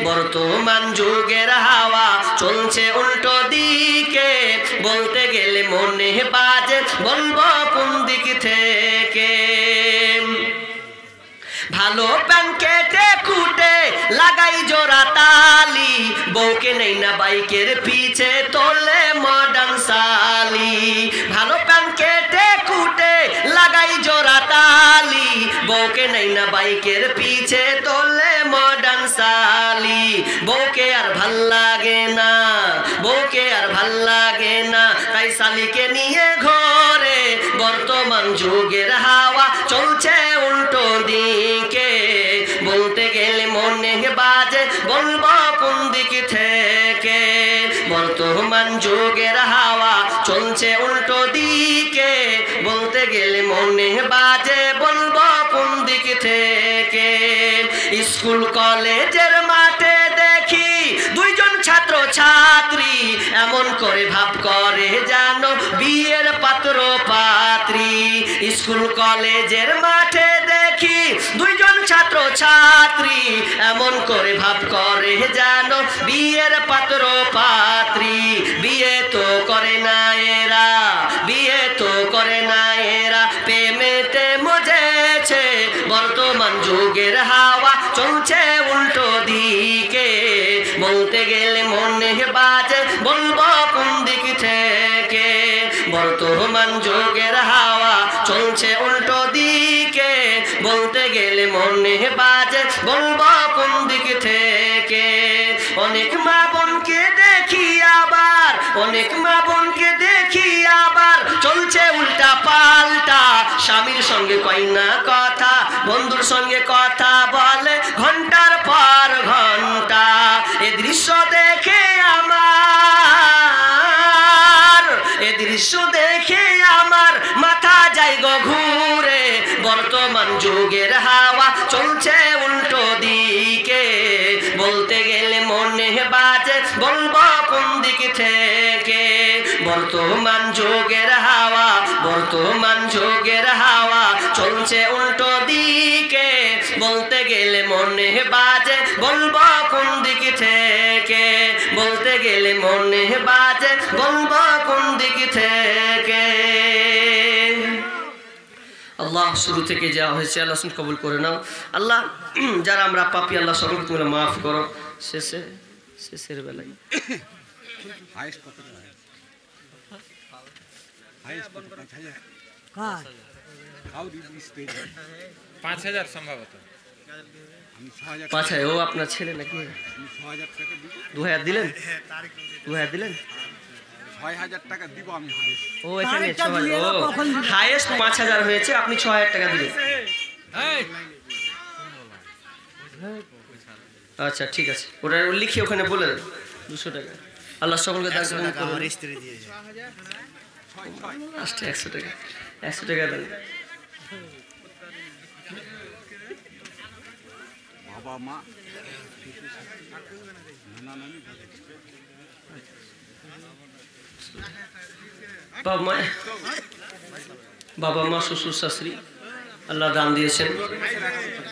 বর্তমান যুগের হাওয়া চলছে উল্টো দিকে, বলতে গেলে মনে বাজে বলবো কোন দিক থেকে। ভালো প্যান কেটে কুটে লাগাই জোড়া তালি, বউকে নেই না বাইকের পিছে তোলে মডার্ন সালি। ভালো প্যান কেটে কুটে লাগাই জোড়া তালি, বউকে নেই না বাইকের পিছে তোলে মডার্ন সালি। বউকে আর ভাল লাগে না, বউকে আর ভাল লাগে না, তাই সালিকে নিয়ে ঘরে। বর্তমান যুগের হাওয়া চলছে উল্টো দিকে, বলতে গেলে মনে বাজে বলবো কোন দিক থেকে। বর্তমান যুগের হাওয়া চলছে উল্টো দিকে, বলতে গেলে মনে বাজে বলবো কোন দিক থেকে। স্কুল কলেজের মাঠে দেখি দুইজন ছাত্র ছাত্রী, এমন করে ভাব করে জানো বিয়ের পাত্র পাত্রী। স্কুল কলেজের মাঠে দেখি দুইজন ছাত্র ছাত্রী, এমন করে ভাব করে জানো বিয়ের পাত্র পাত্রী। বিয়ে তো করে না এরা, বিয়ে তো করে না এরা, প্রেমেতে মজেছে। বর্তমান যুগের হাওয়া চলছে উল্টো দিকে, বলতে গেলে মনে বাজে বলবো কোন দিক থেকে। বর্তমান যুগের হাওয়া চলছে উল্টো দিকে, বলতে গেলে মনে বাজে বলবো কোন দিক থেকে। অনেক মা বোনকে দেখি আবার, অনেক মা বোনকে দেখি আবার চলছে উল্টা পাল্টা। স্বামীর সঙ্গে কয় না কথা, বন্ধুর সঙ্গে কথা বলে ঘন্টার পর ঘন্টা। এ দৃশ্য দেখে আমার, এ দৃশ্য দেখে আমার মাথা যায় গো ঘুরে। বর্তমান যুগের হাওয়া চলছে উল্টো দিকে, বলতে গেলে মনে বাজে বলবো কোন দিক থেকে। বর্তমান যুগের হাওয়া, বর্তমান যুগের হাওয়া চলছে উল্টো দিকে, বলতে গেলে মনে বাজে বলবো কোন দিক থেকে। বলতে গেলে মনে বাজে বলবো কোন দিক থেকে। আল্লাহ শুরু থেকে যা হয়েছে আল্লাহ কবুল করে নাও। আল্লাহ যারা আমরা পাপী আল্লাহ সকলকে তুমি মাফ করো। শেষের বেলায় 5,000 সম্ভবত। 5,000 ও আপনার ছেলে নাকি? 2,000 দিলেন? 2,000 দিলেন? 6,000 টাকা দিব আমি। ও এখানে 6,000, ও হাইয়েস্ট 5,000 হয়েছে, আপনি 6,000 টাকা দিলেন। আচ্ছা ঠিক আছে, ওটা লিখে ওখানে বলে দেন 200 টাকা। আল্লাহ সকলকে দান করুন। 100 টাকা, 100 টাকা দেন। বাবা মা বাবা মা শ্বশুর শাশুড়ি আল্লাহ দান দিয়েছেন।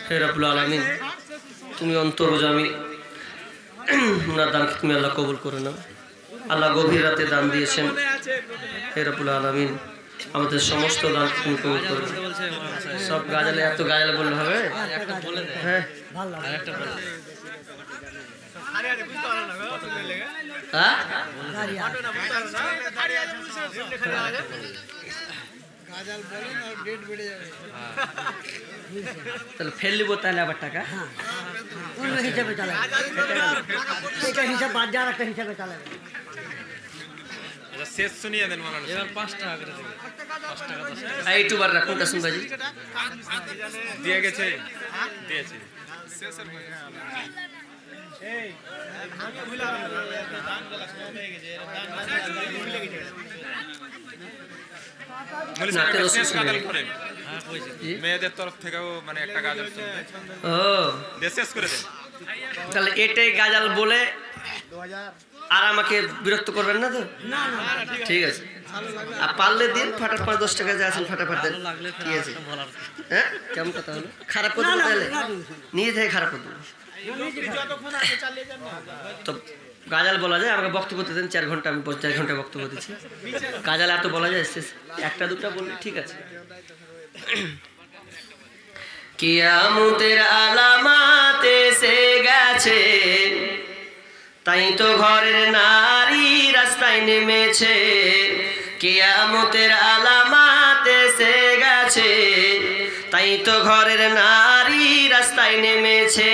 হে রব্বুল আলামিন তুমি অন্তর্যামী, ওনার দানকে তুমি আল্লাহ কবুল করে নাও। আল্লাহ গভীর রাতে দান দিয়েছেন। হে রব্বুল আলামিন আমাদের সমস্ত দান তুমি কবুল করে নাও। সব গাজালে এত গাজালে বললে হবে? হ্যাঁ তাহলে ফেল নিব, তাহলে আবার টাকা হিসাবে চালাবে, হিসাব বাদ যাওয়ার একটা হিসাবে চালাবে। শেষ শুনিয়ে দেন মাওলানা। এবার 5 টাকা করে দেবেন। 5 টাকা 10 টাকা। এই টুবার রাখুন কাসুম ভাই দিয়ে গেছে, দিয়েছে। এই মেয়েদের তরফ থেকেও মানে একটা গাজাল শুনবে। ও শেষ করে দেন। তাহলে এটাই গাজাল বলে আর আমাকে বিরক্ত করবেন না তো? ঠিক আছে, আর পারলে দিন ফাটাফাট 10 টাকা যা আছেন ফাটাফাট দেন। ঠিক আছে, হ্যাঁ কেমন কথা হলো? খারাপ করতে তাহলে নিজে থেকে খারাপ করতে তো গাজাল বলা যায়, আমাকে বক্তব্য দেন 4 ঘন্টা, আমি 4 ঘন্টা বক্তব্য দিচ্ছি। গাজাল এত বলা যায়? একটা দুটা বললে ঠিক আছে। কিয়ামতের আলামাত এসে গেছে, তাই তো ঘরের নারী রাস্তায় নেমেছে। কিয়ামতের আলামাত এসে গেছে, তাই তো ঘরের নারী রাস্তায় নেমেছে।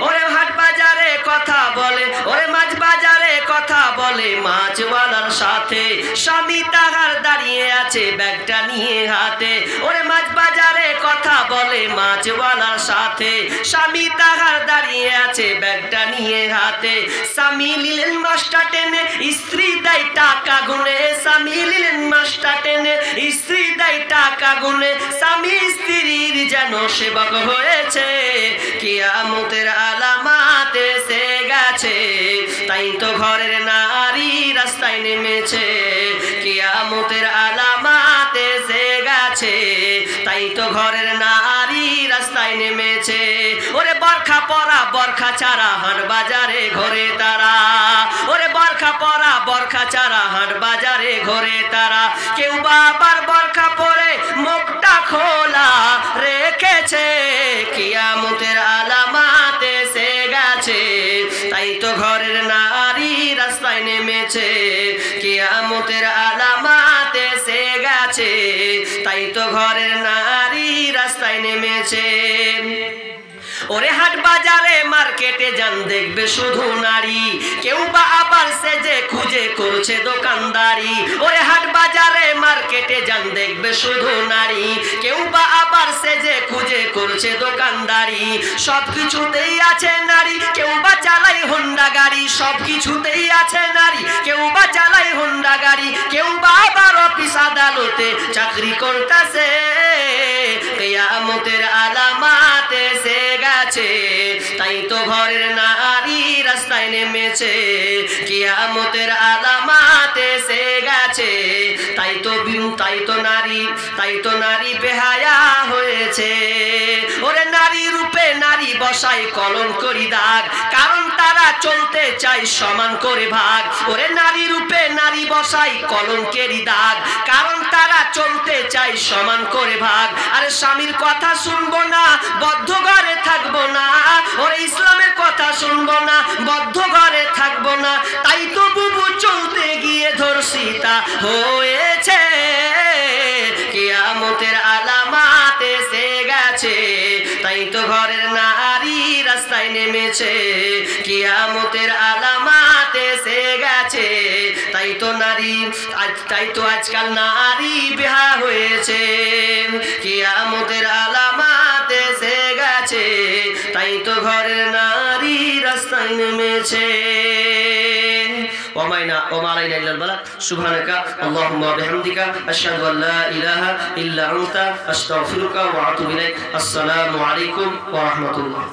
ওরে হাট বাজারে কথা বলে, ওরে মাছ বাজারে কথা বলে, মাছওয়ালার সাথে স্বামী তাহার দাঁড়িয়ে আছে ব্যাগটা নিয়ে হাতে। ওরে মাছ বাজারে কথা বলে, মাছওয়ালার সাথে স্বামী তাহার দাঁড়িয়ে আছে ব্যাগটা নিয়ে হাতে। স্বামী নিলেন মাছটা টেনে, স্ত্রী দেয় টাকা গুনে। স্বামী নিলেন মাছটা টেনে, স্ত্রী দেয় টাকা গুনে। স্বামী স্ত্রীর যেন সেবক হয়েছে। কিয়ামতের আলামাত এসে গেছে, তাই তো ঘরের নারী রাস্তায় নেমেছে। কিয়ামতের আলামাত এসে গেছে, তাই তো ঘরের নারী রাস্তায় নেমেছে। ওরে বরখা পরা বরখা ছাড়া হাট বাজারে ঘোরে তারা। ওরে বরখা পরা বরখা ছাড়া হাট বাজারে ঘোরে তারা। কেউ বা আবার বরখা পরে মুখটা খোলা রেখেছে। কিয়ামতের আলামাত এসে গেছে, তাই তো ঘরের নারী রাস্তায় নেমেছে। কিয়ামতের আলামাত এসে গেছে, তাই তো ঘরের নারী রাস্তায় নেমেছে। ওরে হাট বাজারে মার্কেটে যান দেখবে শুধু নারী, কেউ বা আবার সেজে খুঁজে করছে দোকানদারি। ওরে হাট বাজারে মার্কেটে যান দেখবে শুধু নারী, কেউ বা আবার সেজে খুঁজে করছে দোকানদারি। সব কিছুতেই আছে নারী, কেউ বা চালাই হোন্ডা গাড়ি। সব কিছুতেই আছে নারী, কেউ বা চালাই হোন্ডা গাড়ি। কেউ বা আবার অফিস আদালতে চাকরি করতেছে। কিয়ামতের আলামাত এসে গেছে, তাই তো ঘরের নারী রাস্তায় নেমেছে। কিয়ামতের আলামাত এসে গেছে, তাই তো নারী বেহায়া হয়েছে। ওরে নারী রূপে নারী বসাই কলঙ্করি দাগ, কারণ তারা চলতে চায় সমান করে ভাগ। ওরে নারী রূপে নারী বসাই কলঙ্কেরি দাগ, কারণ তারা চলতে চায় সমান করে ভাগ। আরে স্বামীর কথা শুনবো না, বদ্ধ ঘরে থাকবো না। ওরে ইসলামের কথা শুনবো না, বদ্ধ ঘরে থাকবো না। তাই তো বুবু চলতে গিয়ে ধর্ষিতা হয়েছে। কিয়ামতের আলামাত এসে গেছে, তাই তো ঘরের নারী রাস্তায় নেমেছে। কিয়ামতের আলামাত এসে গেছে, তাই তো আজকাল নারী বিহা হয়েছে। কিয়ামতের আলামাত এসে গেছে, তাই তো ঘরের নারী রাস্তায় নেমেছে। وما علينا إلا البلاغ. سبحانك اللهم وبحمدك أشهد أن لا إله إلا أنت أستغفرك وأتوب إليك. السلام عليكم ورحمة الله.